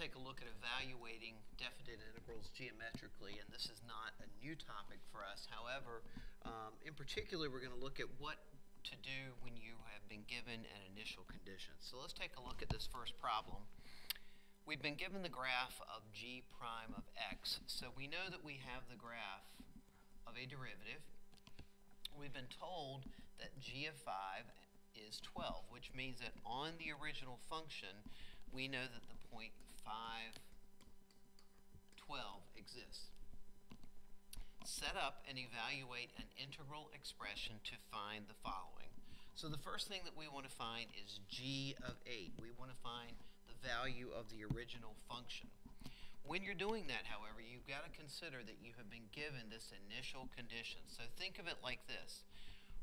take a look at evaluating definite integrals geometrically, and this is not a new topic for us. However, in particular, we're going to look at what to do when you have been given an initial condition. So let's take a look at this first problem. We've been given the graph of g prime of x, so we know that we have the graph of a derivative. We've been told that g of 5 is 12, which means that on the original function, we know that the point 5, 12 exists. Set up and evaluate an integral expression to find the following. So the first thing that we want to find is g of 8. We want to find the value of the original function. When you're doing that, however, you've got to consider that you have been given this initial condition. So think of it like this.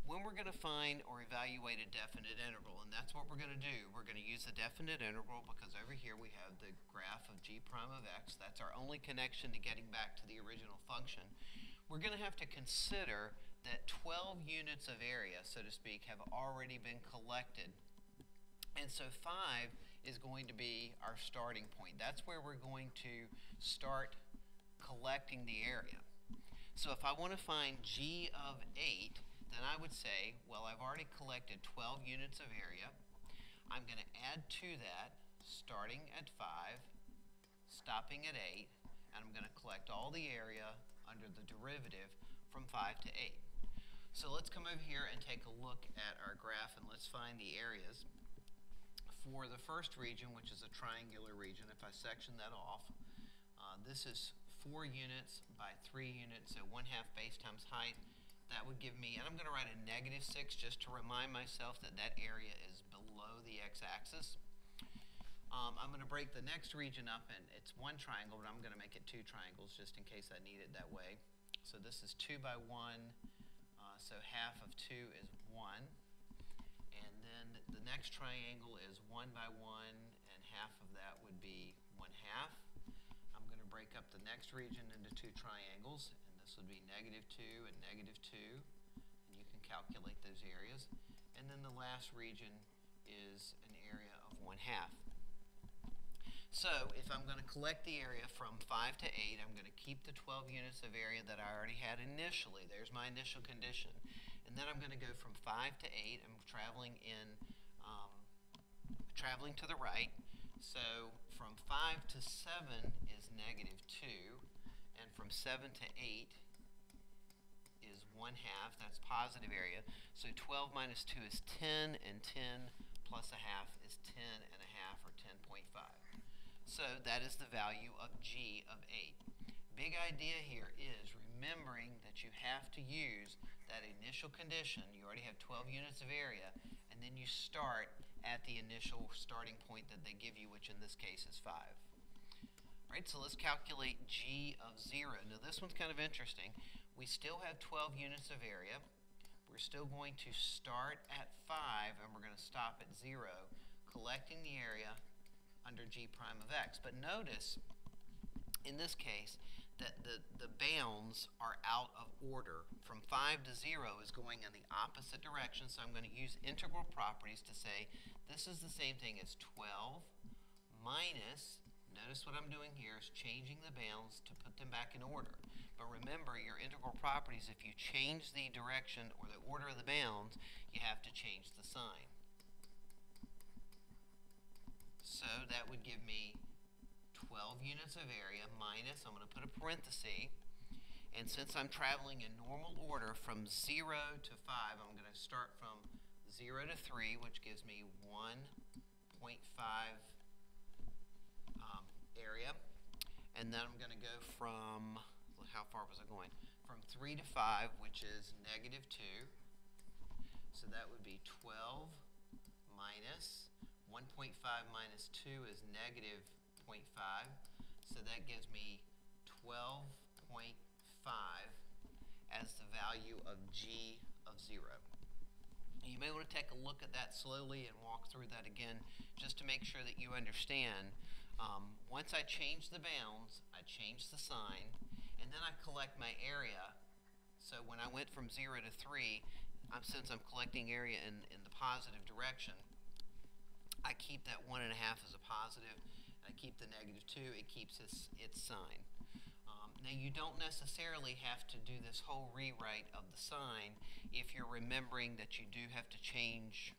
When we're going to find or evaluate a definite integral, and that's what we're going to do, we're going to use the definite integral because over here we have the graph of g prime of x. That's our only connection to getting back to the original function. We're going to have to consider that 12 units of area, so to speak, have already been collected. And so 5 is going to be our starting point. That's where we're going to start collecting the area. So if I want to find g of 8, then I would say, well, I've already collected 12 units of area. I'm going to add to that, starting at 5, stopping at 8, and I'm going to collect all the area under the derivative from 5 to 8. So let's come over here and take a look at our graph, and let's find the areas. For the first region, which is a triangular region, if I section that off, this is 4 units by 3 units, so 1/2 base times height. That would give me, and I'm going to write a -6 just to remind myself that that area is below the x-axis. I'm going to break the next region up, and it's 1 triangle, but I'm going to make it 2 triangles just in case I need it that way. So this is 2 by 1, so 1/2 of 2 is 1. And then the next triangle is 1 by 1, and 1/2 of that would be 1/2. I'm going to break up the next region into 2 triangles, and this would be -2 and -2, and you can calculate those areas. And then the last region is an area of 1/2. So if I'm going to collect the area from 5 to 8, I'm going to keep the 12 units of area that I already had initially. There's my initial condition. And then I'm going to go from 5 to 8. I'm traveling to the right. So from 5 to 7 is -2, and from 7 to 8 is 1/2. That's positive area. So 12 minus 2 is 10, and 10 plus 1/2 is 10.5, or 10.5. So that is the value of g of 8. Big idea here is remembering that you have to use that initial condition. You already have 12 units of area, and then you start at the initial starting point that they give you, which in this case is 5. All right, so let's calculate g of 0. Now this one's kind of interesting. We still have 12 units of area. We're still going to start at 5, and we're going to stop at 0, collecting the area under g prime of x. But notice, in this case, that the bounds are out of order. From 5 to 0 is going in the opposite direction, so I'm going to use integral properties to say this is the same thing as 12 minus, notice what I'm doing here is changing the bounds to put them back in order. But remember, your integral properties, if you change the direction or the order of the bounds, you have to change the sign. So that would give me 12 units of area minus, I'm going to put a parenthesis, and since I'm traveling in normal order from 0 to 5, I'm going to start from 0 to 3, which gives me 1.5 area, and then I'm going to go from, how far was I going? From 3 to 5, which is -2, so that would be 12 minus 1.5 minus 2 is -0.5, so that gives me 12.5 as the value of g of 0. You may want to take a look at that slowly and walk through that again just to make sure that you understand. Once I change the bounds, I change the sign, and then I collect my area. So when I went from 0 to 3, since I'm collecting area in the positive direction, I keep that 1.5 as a positive, I keep the -2, it keeps its sign. Now you don't necessarily have to do this whole rewrite of the sign if you're remembering that you do have to change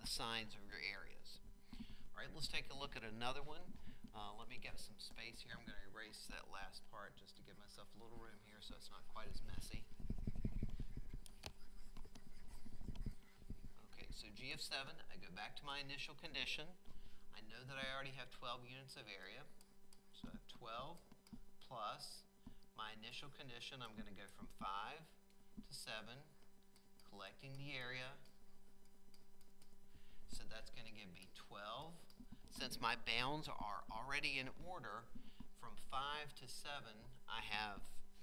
the signs of your areas. All right, let's take a look at another one. Let me get some space here. I'm going to erase that last part just to give myself a little room here so it's not quite as messy. Okay, so G of 7, I go back to my initial condition. I know that I already have 12 units of area. So I have 12 plus my initial condition. I'm going to go from 5 to 7, collecting the area. So that's going to give me 12. Since my bounds are already in order, from 5 to 7, I have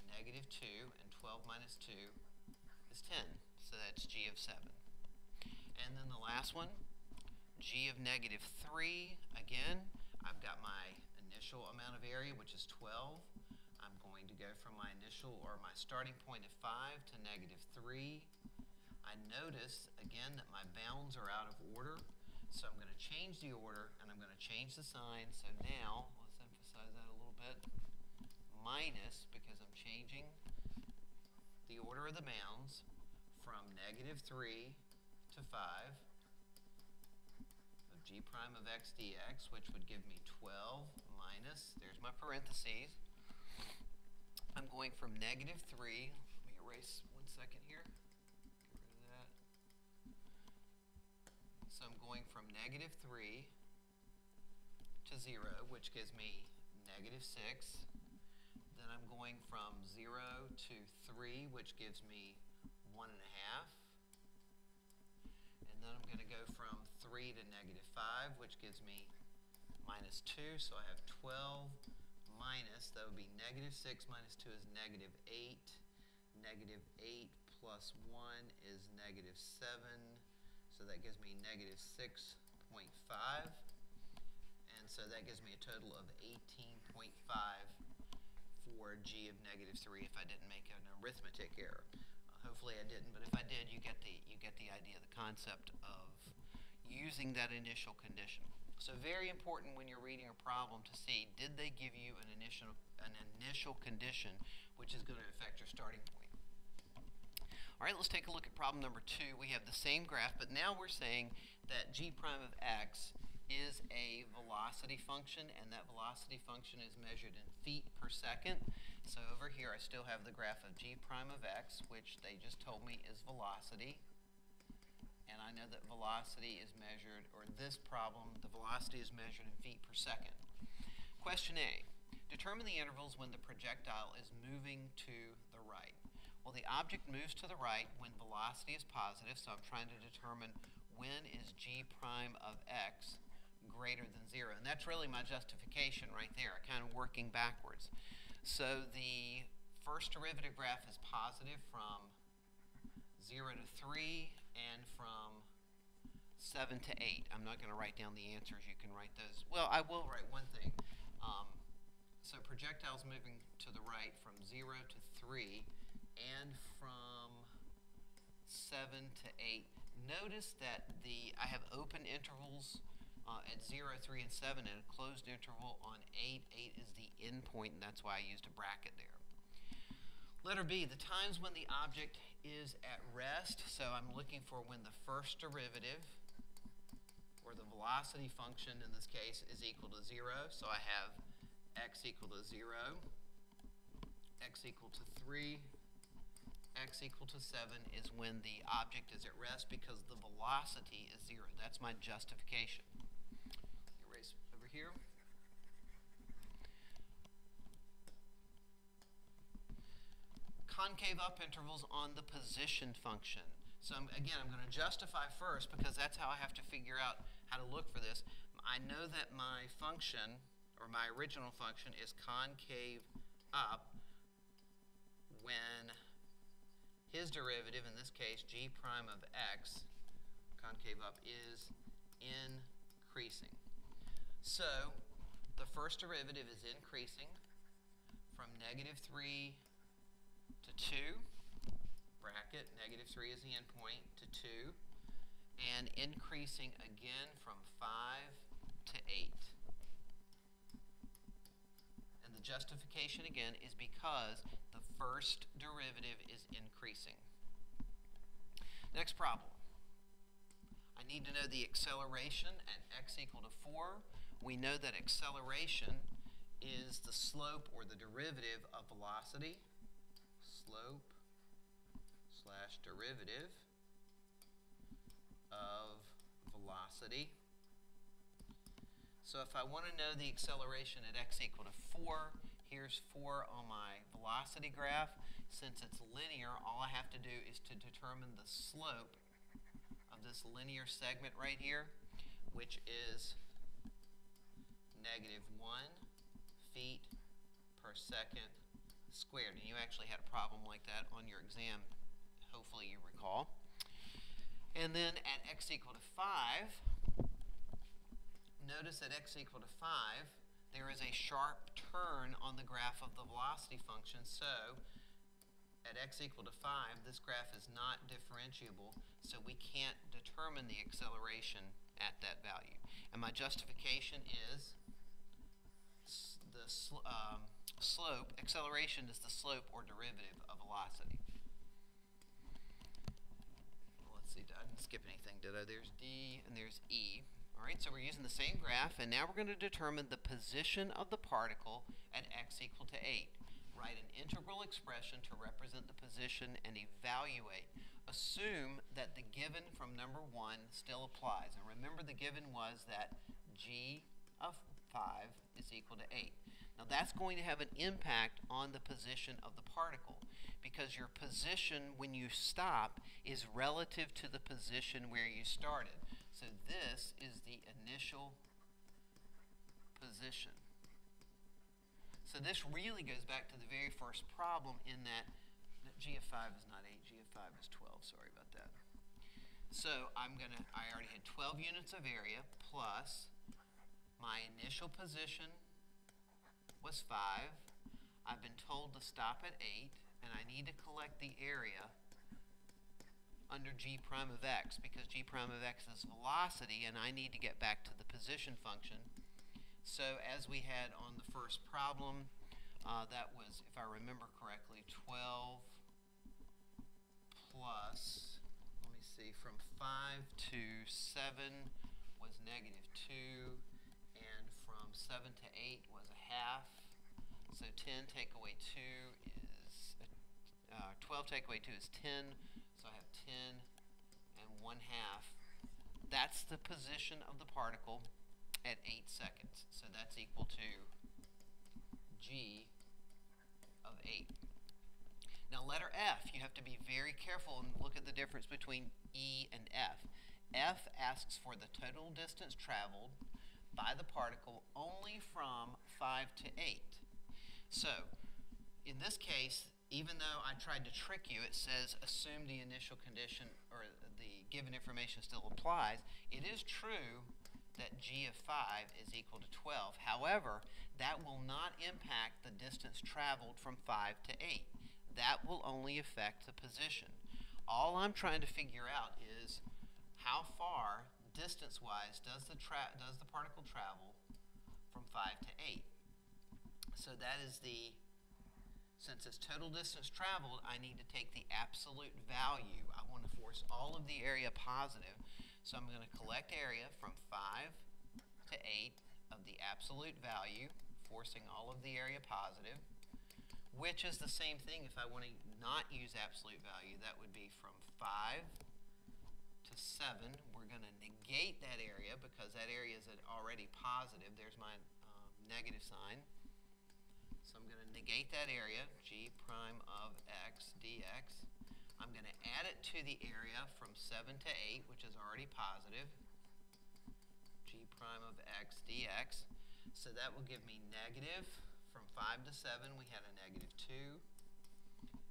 -2, and 12 minus 2 is 10. So that's G of 7. And then the last one, G of -3. Again, I've got my initial amount of area, which is 12. I'm going to go from my initial, or my starting point of 5 to -3. I notice, again, that my bounds are out of order. So I'm going to change the order, and I'm going to change the sign. So now, let's emphasize that a little bit, minus, because I'm changing the order of the bounds from -3 to 5 of G prime of x dx, which would give me 12 minus, there's my parentheses. I'm going from -3, let me erase 1 second here. So I'm going from -3 to 0, which gives me -6. Then I'm going from 0 to 3, which gives me 1.5. And then I'm going to go from 3 to -5, which gives me -2. So I have 12 minus, that would be -6 minus 2 is -8. -8 plus 1 is -7. So that gives me -6.5, and so that gives me a total of 18.5 for G of -3 if I didn't make an arithmetic error. Hopefully I didn't, but if I did, you get the idea, the concept of using that initial condition. So very important when you're reading a problem to see, did they give you an initial condition which is going to affect your starting point. All right, let's take a look at problem number 2. We have the same graph, but now we're saying that G prime of x is a velocity function, and that velocity function is measured in feet per second. So over here, I still have the graph of G prime of x, which they just told me is velocity. And I know that velocity is measured, or this problem, the velocity is measured in feet per second. Question A, determine the intervals when the projectile is moving to the right. Well, the object moves to the right when velocity is positive, so I'm trying to determine when is G prime of x greater than 0. And that's really my justification right there, kind of working backwards. So the first derivative graph is positive from 0 to 3 and from 7 to 8. I'm not going to write down the answers. You can write those. Well, I will write one thing. So projectiles moving to the right from 0 to 3 and from 7 to 8. Notice that I have open intervals at 0, 3, and 7, and a closed interval on 8. 8 is the end point, and that's why I used a bracket there. Letter B, the times when the object is at rest. So I'm looking for when the first derivative, or the velocity function in this case, is equal to 0. So I have x equal to 0, x equal to 3, x equal to 7 is when the object is at rest because the velocity is 0. That's my justification. Erase over here. Concave up intervals on the position function. So again, I'm going to justify first because that's how I have to figure out how to look for this. I know that my function, or my original function, is concave up when his derivative, in this case, G prime of x, concave up, is increasing. So the first derivative is increasing from -3 to 2, bracket, -3 is the endpoint, to 2, and increasing again from 5 to 8. justification again is because the first derivative is increasing. Next problem. I need to know the acceleration at x equal to 4. We know that acceleration is the slope or the derivative of velocity. Slope slash derivative of velocity. So if I want to know the acceleration at x equal to 4, here's 4 on my velocity graph. Since it's linear, all I have to do is to determine the slope of this linear segment right here, which is -1 feet per second squared. And you actually had a problem like that on your exam, hopefully you recall. And then at x equal to 5, notice at x equal to 5, there is a sharp turn on the graph of the velocity function. So at x equal to 5, this graph is not differentiable, so we can't determine the acceleration at that value. And my justification is the slope, acceleration is the slope or derivative of velocity. Well, let's see, I didn't skip anything, did I? There's D and there's E. All right, so we're using the same graph, and now we're going to determine the position of the particle at x equal to 8. Write an integral expression to represent the position and evaluate. Assume that the given from number 1 still applies. And remember, the given was that g of 5 is equal to 8. Now that's going to have an impact on the position of the particle, because your position when you stop is relative to the position where you started. So this is the initial position. So this really goes back to the very first problem in that g of 5 is not 8, g of 5 is 12. Sorry about that. So I already had 12 units of area plus my initial position was 5. I've been told to stop at 8, and I need to collect the area under g prime of x, because g prime of x is velocity, and I need to get back to the position function. So as we had on the first problem, that was, if I remember correctly, 12 plus, let me see, from 5 to 7 was -2, and from 7 to 8 was a half. So 10 take away 2 is, 12 take away 2 is 10. So I have 10 and 1/2. That's the position of the particle at 8 seconds. So that's equal to g of 8. Now letter F, you have to be very careful and look at the difference between E and F. F asks for the total distance traveled by the particle only from 5 to 8. So in this case, even though I tried to trick you, it says assume the initial condition or the given information still applies. It is true that g of 5 is equal to 12. However, that will not impact the distance traveled from 5 to 8. That will only affect the position. All I'm trying to figure out is how far, distance-wise, does the particle travel from 5 to 8. So that is the, since it's total distance traveled, I need to take the absolute value. I want to force all of the area positive. So I'm going to collect area from 5 to 8 of the absolute value, forcing all of the area positive, which is the same thing if I want to not use absolute value. That would be from 5 to 7. We're going to negate that area because that area is already positive. There's my negative sign. So I'm going to negate that area, g prime of x dx. I'm going to add it to the area from 7 to 8, which is already positive, g prime of x dx. So that will give me negative. From 5 to 7, we had a -2.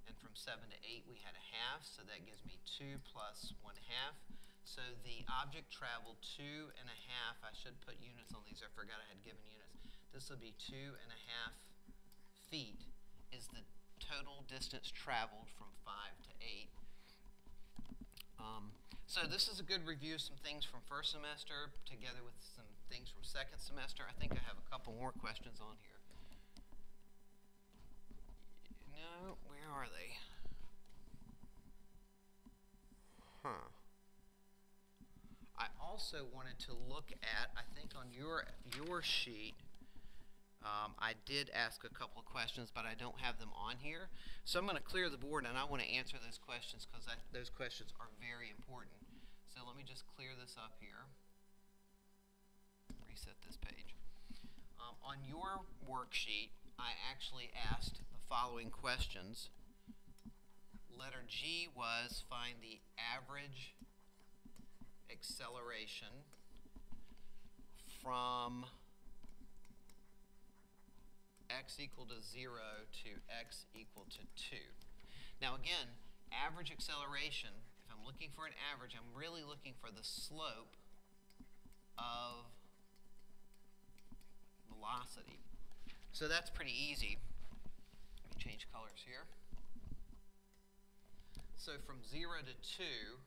And from 7 to 8, we had a half. So that gives me 2 plus 1/2. So the object traveled 2 1/2. I should put units on these. I forgot I had given units. This will be 2 1/2 feet is the total distance traveled from 5 to 8. So this is a good review of some things from first semester together with some things from second semester. I think I have a couple more questions on here. No, where are they? Huh. I also wanted to look at, I think on your sheet, I did ask a couple of questions, but I don't have them on here. So I'm going to clear the board, and I want to answer those questions because those questions are very important. So let me just clear this up here. Reset this page. On your worksheet, I actually asked the following questions. Letter G was find the average acceleration from x equal to 0 to x equal to 2. Now again, average acceleration, if I'm looking for an average, I'm really looking for the slope of velocity. So that's pretty easy. Let me change colors here. So from 0 to 2,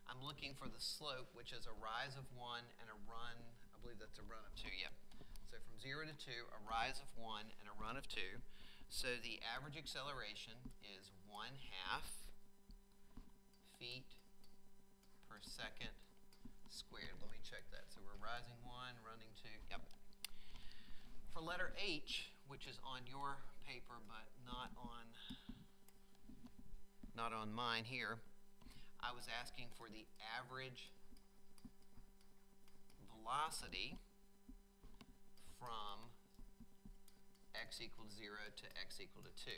I'm looking for the slope, which is a rise of 1 and a run, I believe that's a run of 2, yeah. So from 0 to 2, a rise of 1 and a run of 2. So the average acceleration is 1/2 feet per second squared. Let me check that. So we're rising 1, running 2. Yep. For letter H, which is on your paper but not on mine here, I was asking for the average velocity from x equal to 0 to x equal to 2.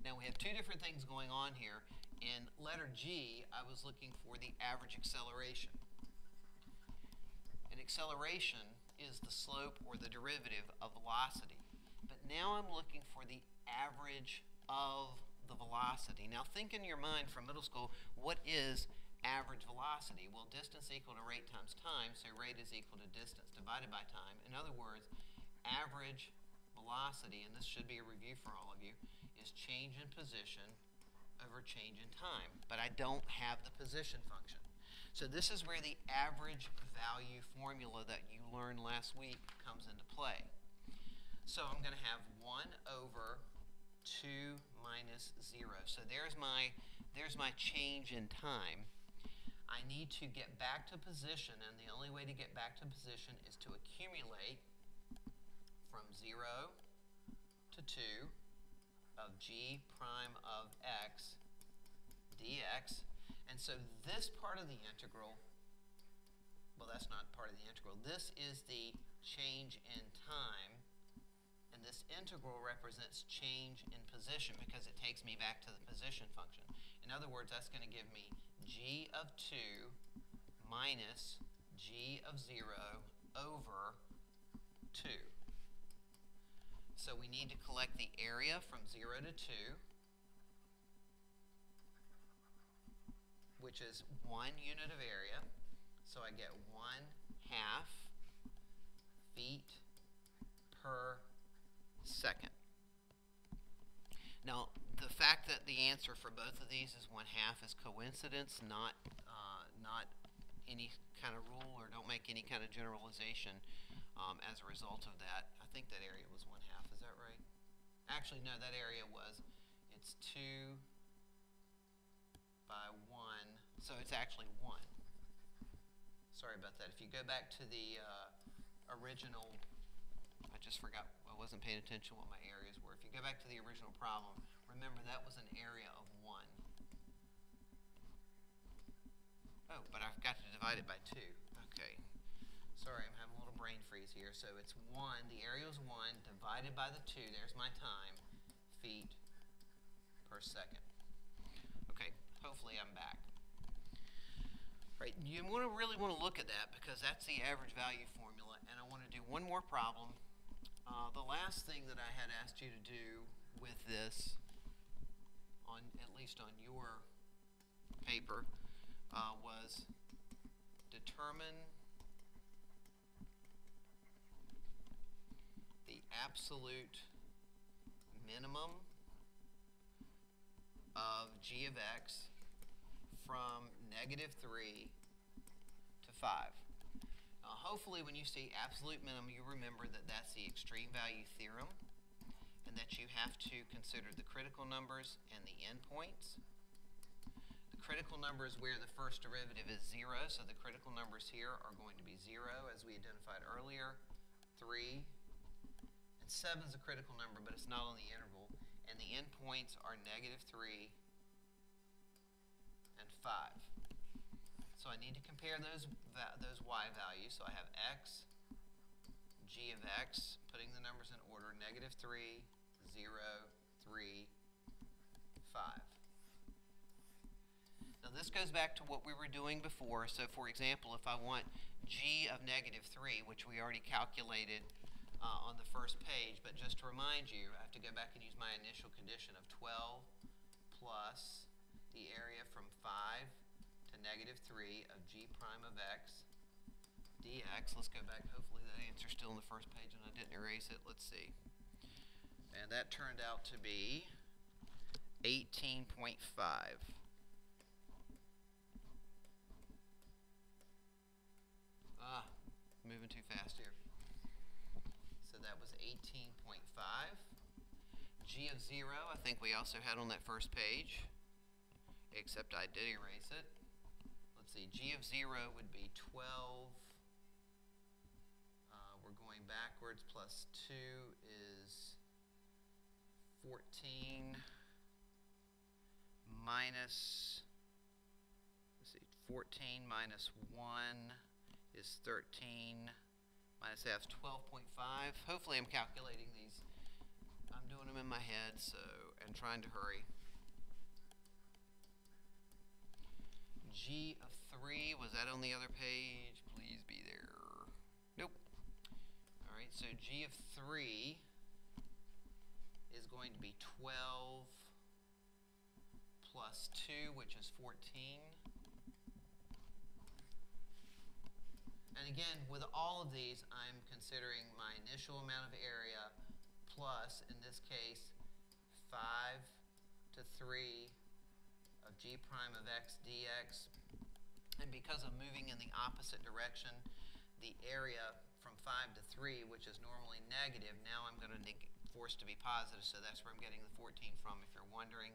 Now we have two different things going on here. In letter G, I was looking for the average acceleration. And acceleration is the slope or the derivative of velocity. But now I'm looking for the average of the velocity. Now think in your mind from middle school, what is average velocity? Well, distance equal to rate times time, so rate is equal to distance divided by time. In other words, average velocity, and this should be a review for all of you, is change in position over change in time. But I don't have the position function. So this is where the average value formula that you learned last week comes into play. So I'm going to have 1 over 2 minus 0. So there's my change in time. I need to get back to position, and the only way to get back to position is to accumulate from 0 to 2 of g prime of x dx. And so this part of the integral, well, that's not part of the integral. This is the change in time, and this integral represents change in position because it takes me back to the position function. In other words, that's going to give me g of 2 minus g of 0 over 2. So we need to collect the area from 0 to 2, which is 1 unit of area. So I get 1/2 feet per second. Now, the fact that the answer for both of these is 1/2 is coincidence, not any kind of rule, or don't make any kind of generalization as a result of that. I think that area was 1/2. Is that right? Actually, no, that area it's 2 by 1, so it's actually 1. Sorry about that. If you go back to the original, I just forgot, I wasn't paying attention what my areas were. If you go back to the original problem, remember that was an area of 1. Oh, but I've got to divide it by 2. Okay. Sorry, I'm having a little brain freeze here. So it's 1, the area is 1, divided by the 2, there's my time, feet per second. Okay, hopefully I'm back. Right, you really want to look at that because that's the average value formula, and I want to do one more problem. The last thing that I had asked you to do with this, at least on your paper, was determine the absolute minimum of g of x from -3 to 5. Hopefully when you see absolute minimum, you remember that that's the extreme value theorem. And and that you have to consider the critical numbers and the endpoints. The critical number is where the first derivative is 0, so the critical numbers here are going to be 0, as we identified earlier, 3, and 7 is a critical number, but it's not on the interval, and the endpoints are -3 and 5. So I need to compare those y values. So I have x, g of x, putting the numbers in order, -3, 0, 3, 5. Now this goes back to what we were doing before. So for example, if I want g of -3, which we already calculated on the first page, but just to remind you, I have to go back and use my initial condition of 12 plus the area from 5 to -3 of g prime of x dx. Let's go back. Hopefully that answer's still on the first page and I didn't erase it. Let's see. And that turned out to be 18.5. Moving too fast here. So that was 18.5. G of 0, I think we also had on that first page, except I did erase it. Let's see, G of 0 would be 12. We're going backwards. Plus 2 is 14 minus, let's see, 14 minus 1 is 13. Minus that is 12.5. Hopefully I'm calculating these. I'm doing them in my head, and trying to hurry. G of 3, was that on the other page? Please be there. Nope. All right, so G of 3 is going to be 12 plus 2, which is 14. And again, with all of these, I'm considering my initial amount of area plus, in this case, 5 to 3 of g prime of x dx. And because I'm moving in the opposite direction, the area from 5 to 3, which is normally negative, now I'm going to force to be positive, so that's where I'm getting the 14 from, if you're wondering.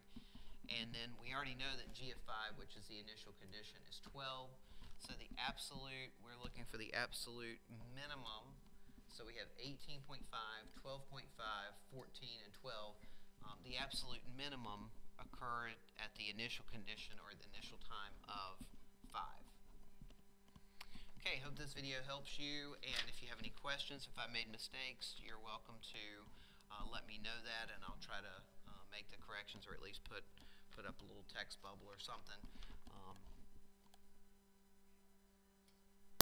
And then we already know that g of 5, which is the initial condition, is 12. So the absolute, we're looking for the absolute minimum. So we have 18.5, 12.5, 14, and 12. The absolute minimum occurred at the initial condition or the initial time of 5. Okay, hope this video helps you. And if you have any questions, if I made mistakes, you're welcome to let me know that, and I'll try to make the corrections, or at least put up a little text bubble or something.